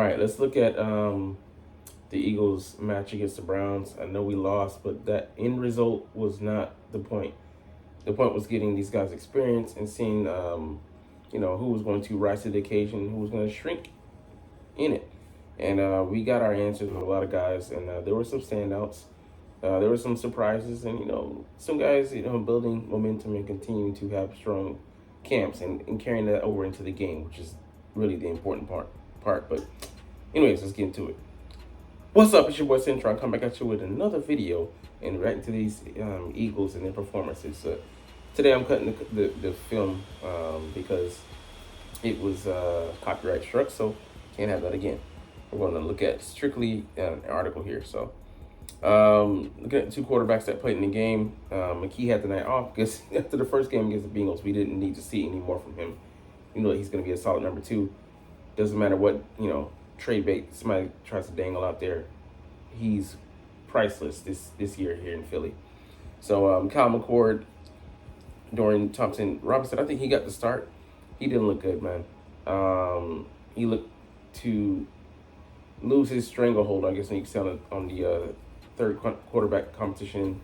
right, let's look at the Eagles match against the Browns. I know we lost, but that end result was not the point. The point was getting these guys experience and seeing, who was going to rise to the occasion, who was going to shrink in it. And we got our answers with a lot of guys, and there were some standouts. There were some surprises, and some guys, building momentum and continuing to have strong camps and carrying that over into the game, which is really the important part. But anyways, let's get into it. What's up? It's your boy Central. I come back at you with another video and right into these Eagles and their performances. Today I'm cutting the film because it was copyright struck, so can't have that again. We're going to look at strictly an article here. So looking at two quarterbacks that played in the game, McKee had the night off because after the first game against the Bengals, we didn't need to see any more from him. He's going to be a solid number two. Doesn't matter what, trade bait somebody tries to dangle out there. He's priceless this year here in Philly. So Kyle McCord, Dorian Thompson-Robinson, I think he got the start. He didn't look good, man. He looked to lose his stranglehold, I guess you can say, on the third quarterback competition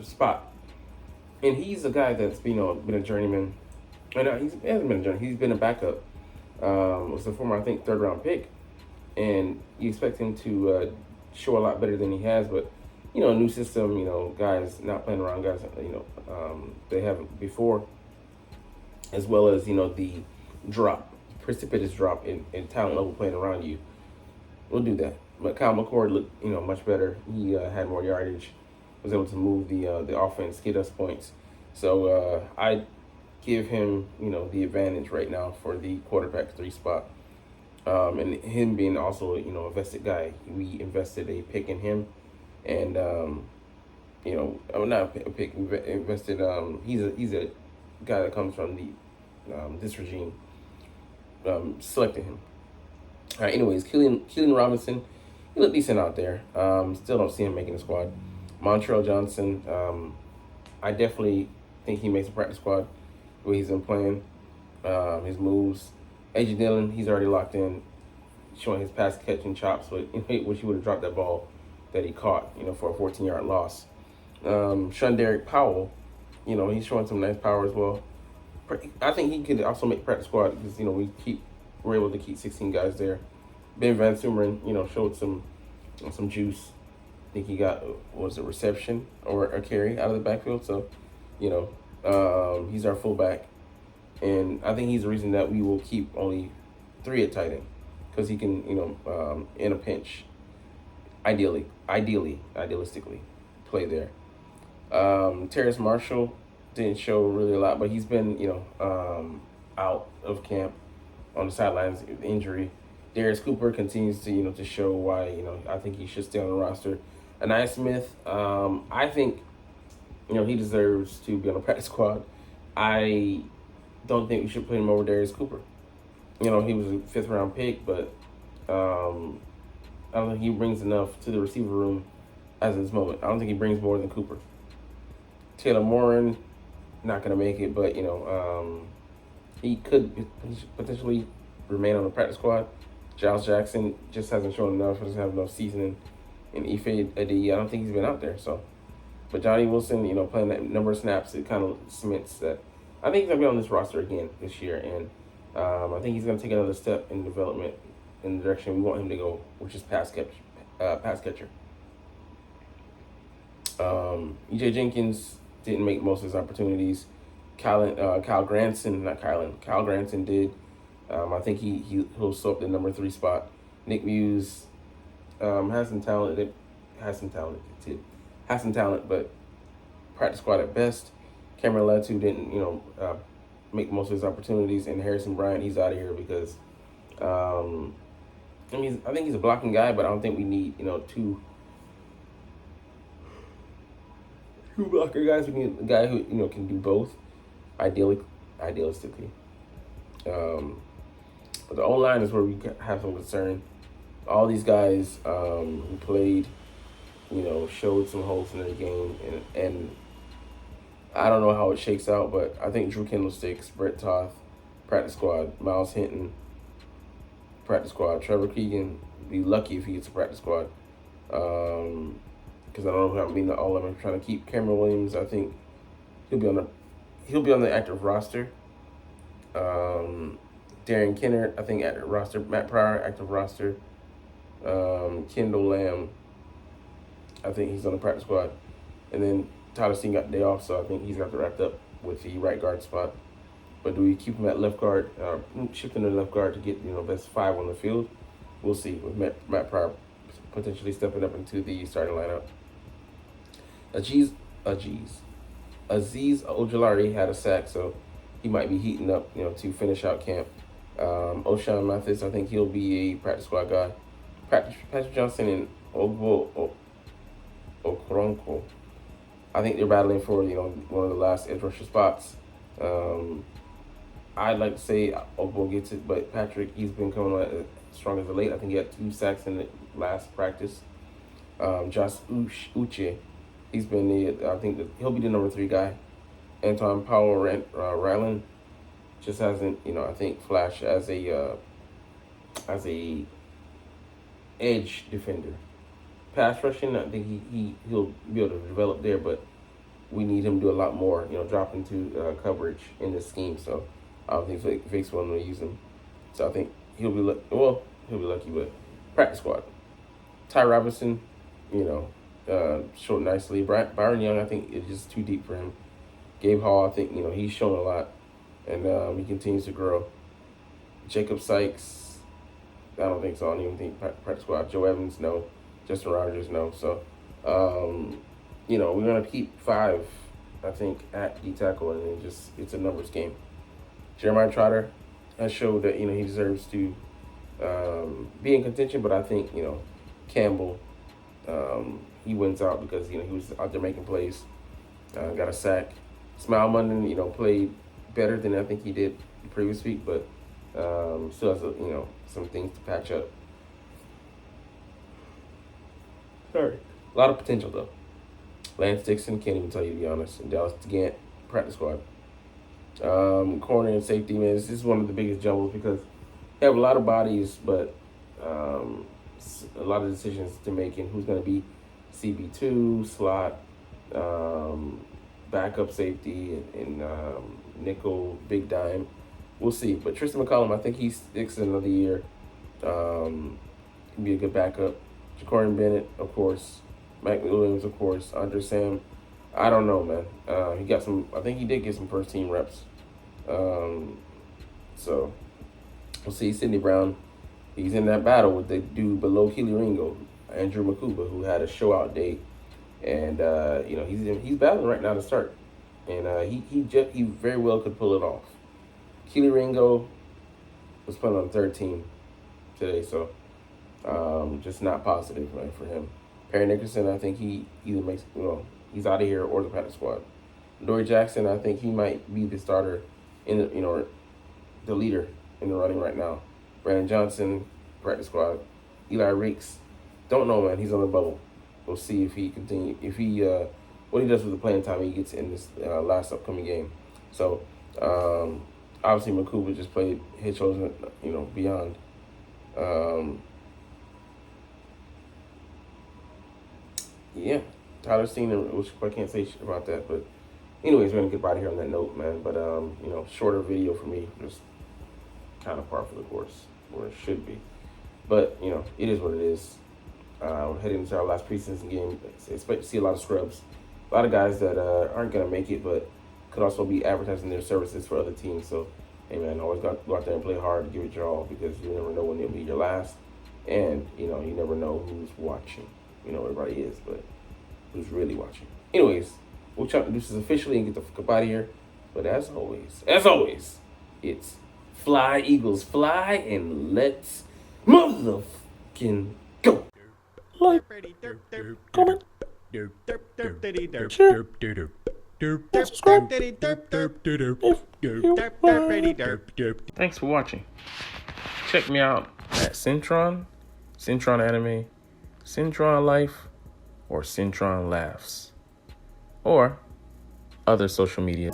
spot. And he's a guy that's been a journeyman. And he hasn't been a journeyman. He's been a backup. Was a former, I think, third-round pick. And you expect him to show a lot better than he has. But, a new system, guys not playing around, guys, they haven't before. As well as, the precipitous drop in talent level playing around you. We'll do that. But Kyle McCord looked, much better. He had more yardage, was able to move the offense, get us points. So I give him, the advantage right now for the quarterback 3 spot. And him being also, a vested guy. We invested a pick in him. And, not a pick, invested, he's a guy that comes from this regime, selected him. All right, anyways, Keelan Robinson, he looked decent out there. Still don't see him making the squad. Montrell Johnson, I definitely think he makes a practice squad the way he's been playing, his moves. A.J. Dillon, he's already locked in, showing his pass catching chops, but wish he would have dropped that ball that he caught, for a 14-yard loss. Derek Powell, he's showing some nice power as well. I think he could also make practice squad because, we're able to keep 16 guys there. Ben Van Sumeren, showed some juice. I think he got, was a reception or a carry out of the backfield. So, he's our fullback. And I think he's the reason that we will keep only 3 at tight end because he can, in a pinch, idealistically, play there. Terrace Marshall didn't show really a lot, but he's been, out of camp on the sidelines with injury. Darius Cooper continues to, to show why, I think he should stay on the roster. Anaya Smith, I think, he deserves to be on the practice squad. I don't think we should put him over Darius Cooper. He was a 5th-round pick, but I don't think he brings enough to the receiver room as of this moment. I don't think he brings more than Cooper. Taylor Morin, not going to make it, but, he could potentially remain on the practice squad. Giles Jackson just hasn't shown enough, doesn't have enough seasoning. And Ife Adi, I don't think he's been out there. So, but Johnny Wilson, playing that number of snaps, it kind of cements that I think he's going to be on this roster again this year. And I think he's going to take another step in development in the direction we want him to go, which is pass catcher. E.J. Jenkins didn't make most of his opportunities. Kyle Granson did. I think he'll show up the number 3 spot. Nick Muse has some talent, but practice squad at best. Cameron Latu didn't, make most of his opportunities, and Harrison Bryant, he's out of here because, I think he's a blocking guy, but I don't think we need, 2 blocker guys. We need a guy who, can do both, idealistically. But the O-line is where we have some concern. All these guys who played, showed some holes in their game, and I don't know how it shakes out, but I think Drew Candlesticks, Brett Toth, practice squad, Miles Hinton, practice squad. Trevor Keegan, be lucky if he gets a practice squad. Because I don't know if I'm being the all I'm trying to keep Cameron Williams. I think he'll be on the active roster. Darren Kennard, I think active roster. Matt Pryor, active roster. Kendall Lamb, I think he's on the practice squad. And then Tyler Steen got the day off, so I think he's got to wrapped up with the right guard spot. But do we keep him at left guard, shift him to left guard to get best 5 on the field? We'll see with Matt Pryor potentially stepping up into the starting lineup. Aziz Ojulari had a sack, so he might be heating up, to finish out camp. O'Shawn Mathis, I think he'll be a practice squad guy. Patrick Johnson and Ogbo Okoronkwo, I think they're battling for one of the last edge rusher spots. I'd like to say Ogbo gets it, but Patrick, he's been coming on as strong as of late. I think he had 2 sacks in the last practice. Josh Uche, he's been I think he'll be the number 3 guy. Anton Powell Ryland just hasn't I think flashed as a edge defender. Pass rushing, I think he'll be able to develop there, but we need him to do a lot more, drop into coverage in this scheme. So I don't think Vic's willing to use him. So I think he'll be lucky, but practice squad. Ty Robinson, showed nicely. Byron Young, I think is just too deep for him. Gabe Hall, I think he's shown a lot, and he continues to grow. Jacob Sykes, I don't think so. I don't even think practice squad. Joe Evans, no. Justin Rogers, no. So, we're going to keep 5, I think, at D tackle, and it's a numbers game. Jeremiah Trotter has showed that, he deserves to be in contention, but I think, Campbell, he wins out because, he was out there making plays, got a sack. Smile Munden, played better than I think he did the previous week, but still has, some things to patch up. Sorry. A lot of potential, though. Lance Dixon, can't even tell you, to be honest. And Dallas Gant, practice squad. Corner and safety, man, this is one of the biggest jumbles because they have a lot of bodies, but a lot of decisions to make in who's going to be CB2, slot, backup safety, and nickel, big dime. We'll see. But Tristan McCollum, I think he sticks another year. Can be a good backup. Ja'Cory Bennett, of course. Mike Williams, of course. Andre Sam, I don't know, man. I think he did get some first team reps. So we'll see. Sidney Brown, he's in that battle with the dude below Keely Ringo, Andrew Makuba, who had a show out day. And, he's battling right now to start. And he very well could pull it off. Keely Ringo was playing on the 3rd team today, so just not positive, right, for him. Perry Nickerson, I think he either he's out of here or the practice squad. Dory Jackson, I think he might be the starter in the leader in the running right now. Brandon Johnson, practice squad. Eli Ricks, don't know, man. He's on the bubble. We'll see if he what he does with the playing time he gets in this last upcoming game. So obviously Makuba just played head shoulders, beyond. Yeah, Tyler Steen, which I can't say shit about that, but anyways, we're gonna get out of here on that note, man. But shorter video for me, just kind of par for the course, or it should be. But it is what it is. We're heading into our last preseason game. Expect to see a lot of scrubs, a lot of guys that aren't gonna make it, but could also be advertising their services for other teams. So, hey man, always go out there and play hard, give it your all, because you never know when it'll be your last, and you never know who's watching. Everybody is, but who's really watching? Anyways, we'll try to do this officially and get the fuck up out of here. But as always, it's fly, Eagles, fly, and let's motherfucking go. Like, comment, share, and subscribe if you want. Thanks for watching. Check me out at Centron Anime, Centron Life, or Centron Laughs, or other social media.